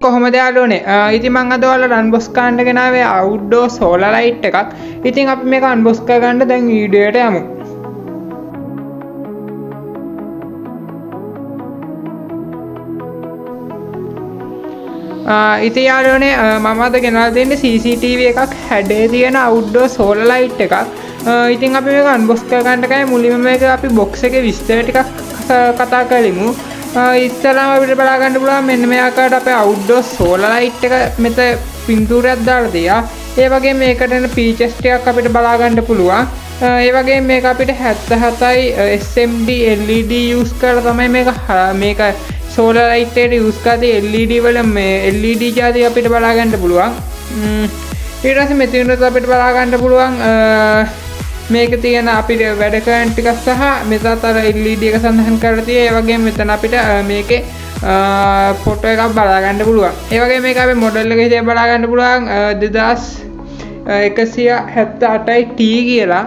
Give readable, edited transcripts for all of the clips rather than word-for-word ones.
කොහොමද යාළුවනේ ඉතින් මම අද ඔයාලට අන්බොක්ස් කරන්න ගෙනාවේ අවුට්ඩෝර් සෝලාර් ලයිට් එකක්. ඉතින් අපි මේක අන්බොක්ස් කරගන්න දැන් වීඩියෝ එකට යමු. ඉතින් යාළුවනේ මම අද ගෙනල්ලා දෙන්නේ CCTV එකක් හැඩේ තියෙන අවුට්ඩෝර් සෝලාර් ලයිට් එකක්. ඉතින් අපි මේක අන්බොක්ස් කරගන්න කලින් මුලින්ම මේක අපි බොක්ස් එකේ විස්තර ටිකක් කතා කරමු. ඉස්සරහම අපිට බලා ගන්න පුළුවන් මෙන්න මේ ආකාරයට අපේ අවුට්ඩෝර් සෝලාර් ලයිට් එක මෙතන පින්තූරයක් දාලා තියා. ඒ වගේම මේකට එන ෆීචර්ස් ටිකක් අපිට බලා ගන්න පුළුවන්. ඒ වගේම මේක අපිට 77යි SMD LED යූස් කරලා තමයි මේක සෝලාර් ලයිට් එකට යූස් කරලා LED වල මේ LED જાති අපිට බලා ගන්න පුළුවන්. ඊට පස්සේ මෙතනට අපිට බලා ගන්න පුළුවන් මේක තියෙන අපිට වැඩ කරන ටික සහ මෙතනත් අර LED එක සඳහන් කරලා තියෙයි. ඒ වගේම මෙතන අපිට මේකේ ෆොටෝ එකක් බලා ගන්න පුළුවන්. ඒ වගේම මේක අපේ මොඩල් එක විදිහට බලා ගන්න පුළුවන් 2178යි T කියලා.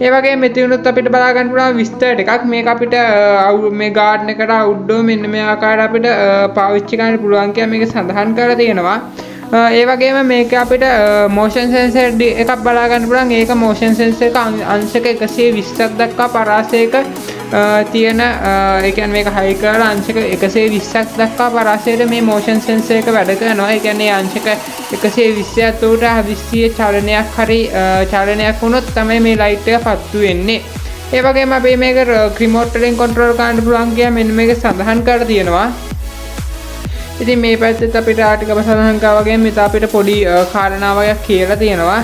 ඒ වගේම මෙතනත් අපිට බලා ගන්න පුළුවන් විස්තර ටිකක්. මේක අපිට මේ ගාඩන් එකට අවුට්ඩෝර් මෙන්න මේ ආකාරයට අපිට පාවිච්චි කරන්න පුළුවන් කියලා මේක සඳහන් කරලා තියෙනවා. ඒ වගේම මේක අපිට motion sensor එකක් බලා ගන්න පුළුවන්. ඒක motion sensor එක අංශක 120ක් දක්වා පරාසයක තියෙන ඒ කියන්නේ මේක හයි කරලා අංශක 120ක් දක්වා පරාසයට මේ motion sensor එක වැඩ කරනවා. ඒ කියන්නේ අංශක 120 ඇතුළට හදිස්සියේ චලනයක් වුණොත් තමයි මේ ලයිට් එක පත්තු වෙන්නේ. ඒ වගේම අපි මේක රිමෝට් වලින් කන්ට්‍රෝල් කරන්න පුළුවන් කියලා මෙන්න මේක සඳහන් කරලා තියෙනවා. ඉතින් මේ පැත්තෙත් අපිට ආටිකම සඳහන් කරා වගේ මෙතන අපිට පොඩි කාරණාවක් කියලා තියෙනවා.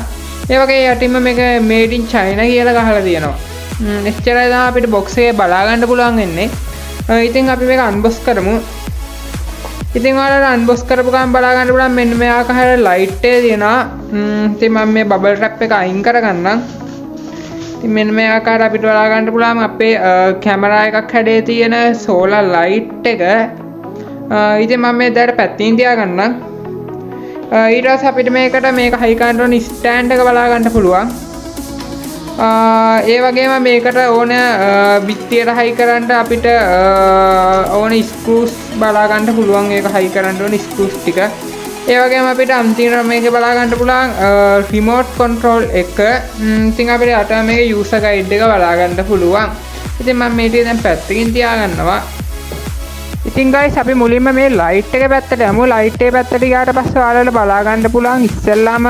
ඒ වගේ යටින්ම මේක made in China කියලා ගහලා තියෙනවා. එච්චරයි තමයි අපිට box එකේ බලා ගන්න පුළුවන් වෙන්නේ. ඉතින් අපි මේක unbox කරමු. ඉතින් ඔයාලට unbox කරපු ගමන් බලා ගන්න පුළුවන් මෙන්න මේ ආකාරයට light එක තියෙනවා. ඉතින් මම මේ bubble wrap එක අයින් කරගන්නම්. ඉතින් මෙන්න මේ ආකාරයට අපිට බලා ගන්න පුළුවන් අපේ කැමරා එකක් හැඩේ තියෙන solar light එක. ඉතින් මම මේ දැන් පැත්තකින් තියාගන්නම්. ඊට පස්සේ අපිට මේක හයි කරන්න ඕන ස්ටෑන්ඩ් එක බලා ගන්න පුළුවන්. ඒ වගේම මේකට ඕන බිත්තියට හයි කරන්න අපිට ඕන ස්ක්‍රූස් බලා ගන්න පුළුවන්. ඒක හයි කරන්න ඕන ස්ක්‍රූස් ටික. ඒ වගේම අපිට අන්තිමට මේක බලා ගන්න පුළුවන් රිමෝට් කන්ට්‍රෝල් එක. ඉතින් අපිට අට මේක යූසර් ගයිඩ් එක බලා ගන්න පුළුවන්. ඉතින් මම මේ ටික දැන් පැත්තකින් තියාගන්නවා. ඉතින් guys අපි මුලින්ම මේ ලයිට් එක පැත්තට යමු. ලයිට් එක පැත්තට ගියාට පස්සේ ඔයාලට බලා ගන්න පුළුවන් ඉස්සෙල්ලාම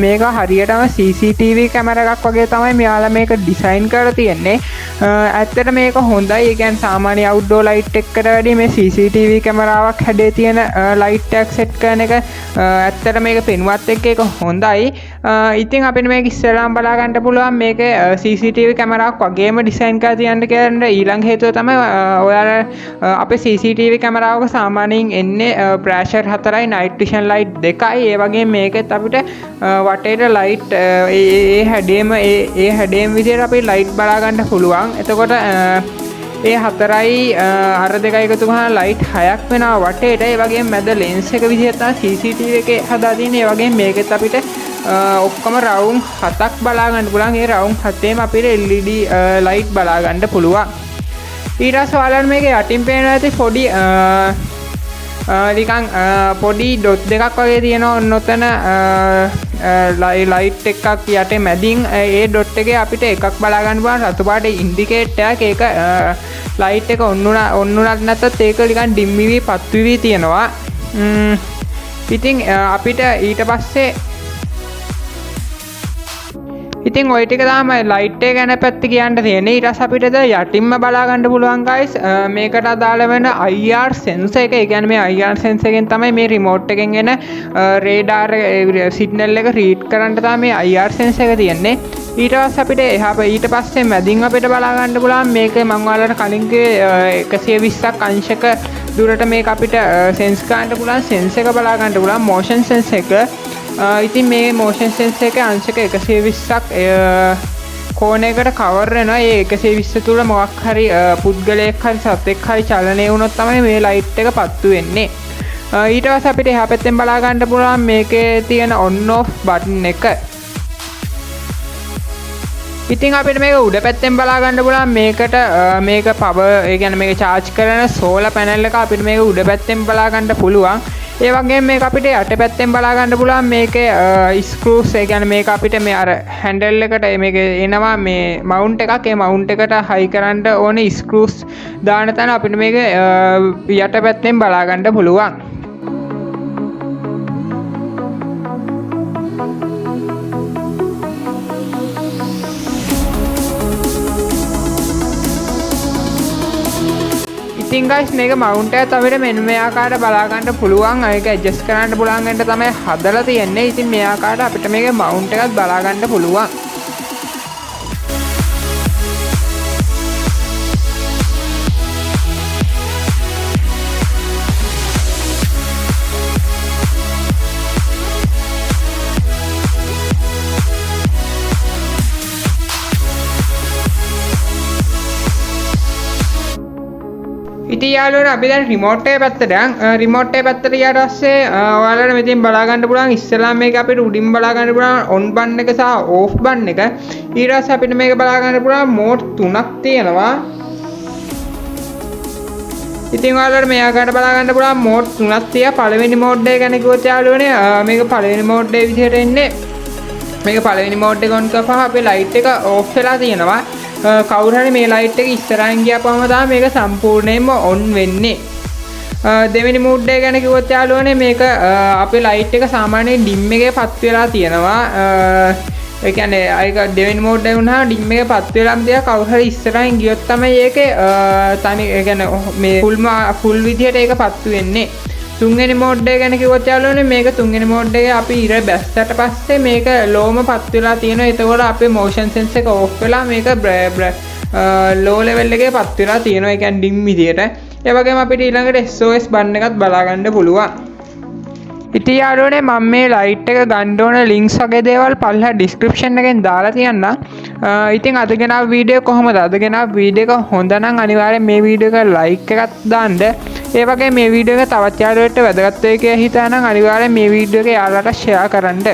මේක හරියටම CCTV කැමරා එකක් වගේ තමයි මෙයාලා මේක ඩිසයින් කරලා තියෙන්නේ. ඇත්තට මේක හොඳයි. ඒ කියන්නේ සාමාන්‍ය අවුට්ඩෝර් ලයිට් එකකට වැඩිය මේ CCTV කැමරාවක් හැඩේ තියෙන ලයිට් එකක් සෙට් කරන එක ඇත්තට මේක පෙනුවත් එක්ක ඒක හොඳයි. ඉතින් අපිට මේක ඉස්සෙල්ලාම බලා ගන්න පුළුවන් මේක CCTV කැමරාවක් වගේම ඩිසයින් කරලා තියන්න කියන ඊළඟ හේතුව තමයි ඔයාලා අපේ CCTV කැමරාවක සාමාන්‍යයෙන් එන්නේ ප්‍රෑෂර් 4යි නයිට් විෂන් ලයිට් 2යි. ඒ වගේම මේකෙත් අපිට වටේට ලයිට් ඒ හැඩේම විදිහට අපි ලයිට් බලා ගන්න පුළුවන්. එතකොට ඒ 4යි අර 2යි එකතු කරලා ලයිට් 6ක් වෙනවා වටේට. ඒ වගේම මැද ලෙන්ස් එක විදිහට තමයි CCTV එකේ හදා තියෙන්නේ. ඒ වගේම මේකෙත් අපිට ඔක්කොම රවුම් 7ක් බලා ගන්න පුළුවන්. ඒ රවුම් 7ෙම අපිට LED ලයිට් බලා ගන්න පුළුවන්. ඊට පස්සේ ඔයාලට මේක යටින් පේනවා ඇති පොඩි නිකන් පොඩි ඩොට් දෙකක් වගේ තියෙනවා. ඔන්නතන ලයිට් එකක් යටේ මැදින් ඒ ඩොට් එකේ අපිට එකක් බලා ගන්න පුළුවන් රතු පාට ඉන්ඩිකේටර් එකක්. ඒක ලයිට් එක ඔන් වුණත් නැත්නම් ඒක නිකන් ඩිම් වෙවි පත් වෙවි තියෙනවා. ඉතින් අපිට ඊට පස්සේ ඉතින් ඔය ටික තමයි ලයිට් එක ගැන පැත්ත කියන්න තියෙන්නේ. ඊට පස්සේ අපිට යටින්ම බලා ගන්න පුළුවන් guys මේකට අදාළ වෙන IR sensor එක. ඒ කියන්නේ මේ IR sensor එකෙන් තමයි මේ රිමෝට් එකෙන් එන රේඩාර් සිග්නල් එක රීඩ් කරන්න තමයි මේ IR sensor එක තියෙන්නේ. ඊට පස්සේ අපිට ඊට පස්සේ මැදින් අපිට බලා ගන්න පුළුවන් මේක මම ඔයාලට කලින් කිව්වේ 120ක් අංශක දුරට මේක අපිට සෙන්ස් කරන්න පුළුවන්. සෙන්ස් එක බලා ගන්න පුළුවන් motion sensor එක. ඉතින් මේ motion sensor එකේ අංශක 120ක් කෝණයකට කවර් වෙනවා. ඒ 120 තුල මොකක් හරි පුද්ගලයෙක් හරි සතෙක් හරි චලනය වුණොත් තමයි මේ ලයිට් එක පත්තු වෙන්නේ. ඊට පස්සේ අපිට එහා පැත්තෙන් බලා ගන්න පුළුවන් මේකේ තියෙන on off button එක. ඉතින් අපිට මේක උඩ පැත්තෙන් බලා ගන්න පුළුවන් මේක පවර් ඒ කියන්නේ මේක charge කරන solar panel එක අපිට මේක උඩ පැත්තෙන් බලා ගන්න පුළුවන්. ඒ වගේම මේක අපිට යටපැත්තෙන් බලා ගන්න පුළුවන් මේකේ ස්ක්‍රූස් ඒ කියන්නේ මේක අපිට මේ අර හැන්ඩල් එකට මේක එනවා මේ මවුන්ට් එකක් ඒ මවුන්ට් එකට හයි කරන්න ඕනේ ස්ක්‍රූස් දාන තැන අපිට මේක යටපැත්තෙන් බලා ගන්න පුළුවන්. ඉතින් guys මේක මවුන්ට් එකත් අපිට මෙන්න මේ ආකාරයට බලා ගන්න පුළුවන්. ඒක ඇඩ්ජස්ට් කරන්න පුළුවන් වෙන්න තමයි හදලා තියෙන්නේ. ඉතින් මේ ආකාරයට අපිට මේක මවුන්ට් එකත් බලා ගන්න පුළුවන්. ඉතින් යාළුවනේ අපි දැන් රිමෝට් එක පැත්තට යන් රිමෝට් එක පැත්තට ගියාට පස්සේ ඔයාලට මෙතෙන් බලා ගන්න පුළුවන් ඉස්සෙල්ලාම මේක අපිට උඩින් බලා ගන්න පුළුවන් ඔන් බන් එක සහ ඕෆ් බන් එක. ඊට පස්සේ අපිට මේක බලා ගන්න පුළුවන් මෝඩ් 3ක් තියෙනවා. ඉතින් ඔයාලට මේ ආකාරයට බලා ගන්න පුළුවන් මෝඩ් 3ක් තියෙනවා. පළවෙනි මෝඩ් එක ගැන කිව්වොත් යාළුවනේ මේක පළවෙනි මෝඩ් එක විදිහට එන්නේ. මේක පළවෙනි මෝඩ් එක ඔන් කරපුවම අපේ ලයිට් එක ඕෆ් වෙලා තියෙනවා. කවුරු හරි මේ ලයිට් එක ඉස්සරහින් ගියාපම තමයි මේක සම්පූර්ණයෙන්ම ඔන් වෙන්නේ. දෙවෙනි මෝඩ් එක ගැන කිව්වොත් යාළුවනේ මේක අපේ ලයිට් එක සාමාන්‍යයෙන් ඩිම් එකේ පත් වෙලා තියෙනවා. ඒ කියන්නේ අයික දෙවෙනි මෝඩ් එක වුණාම ඩිම් එකේ පත් වෙලාම තියා කවුරු හරි ඉස්සරහින් ගියොත් තමයි ඒකේ තනි ඒ කියන්නේ මේ ෆුල් විදිහට ඒක පත්තු වෙන්නේ. තුන්වෙනි මෝඩ් එක ගැන කිව්වොත් යාළුවනේ මේක තුන්වෙනි මෝඩ් එකේ අපි ඉර බැස්සට පස්සේ මේක ලෝම පත් වෙලා තියෙනවා. එතකොට අපේ motion sense එක ඕෆ් වෙලා මේක low level එකේ පත් වෙලා තියෙනවා. ඒ කියන්නේ dim විදියට. ඒ වගේම අපිට ඊළඟට SOS බන් එකත් බලා ගන්න පුළුවන්. ඉතින් යාළුවනේ මම මේ ලයිට් එක ගන්න ඕන ලින්ක්ස් වගේ දේවල් පල්ලා ඩිස්ක්‍රිප්ෂන් එකෙන් දාලා තියන්නම්. ඉතින් අද ගෙනාව වීඩියෝ කොහොමද? අද ගෙනාව වීඩියෝ එක හොඳ නම් අනිවාර්යෙන් මේ වීඩියෝ එක ලයික් එකක් දාන්න. ඒ වගේ මේ වීඩියෝ එක තවත් යාළුවන්ට වැදගත් වෙයි කියලා හිතනනම් අනිවාර්යෙන් මේ වීඩියෝ එක යාළුවාට ෂෙයා කරන්න.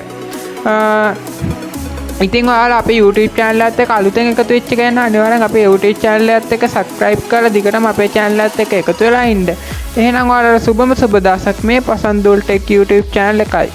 ඉතින් ඔයාලා අපේ YouTube channel එකත් එක්ක අලුතෙන් එකතු වෙච්ච කෙනා නම් අනිවාර්යෙන් අපේ YouTube channel එකත් එක්ක subscribe කරලා දිගටම අපේ channel එකත් එක්ක එකතු වෙලා ඉන්න. එහෙනම් ඔයාලට සුබම සුබ දවසක් මේ පසන්දුල් ටෙක් YouTube channel එකයි.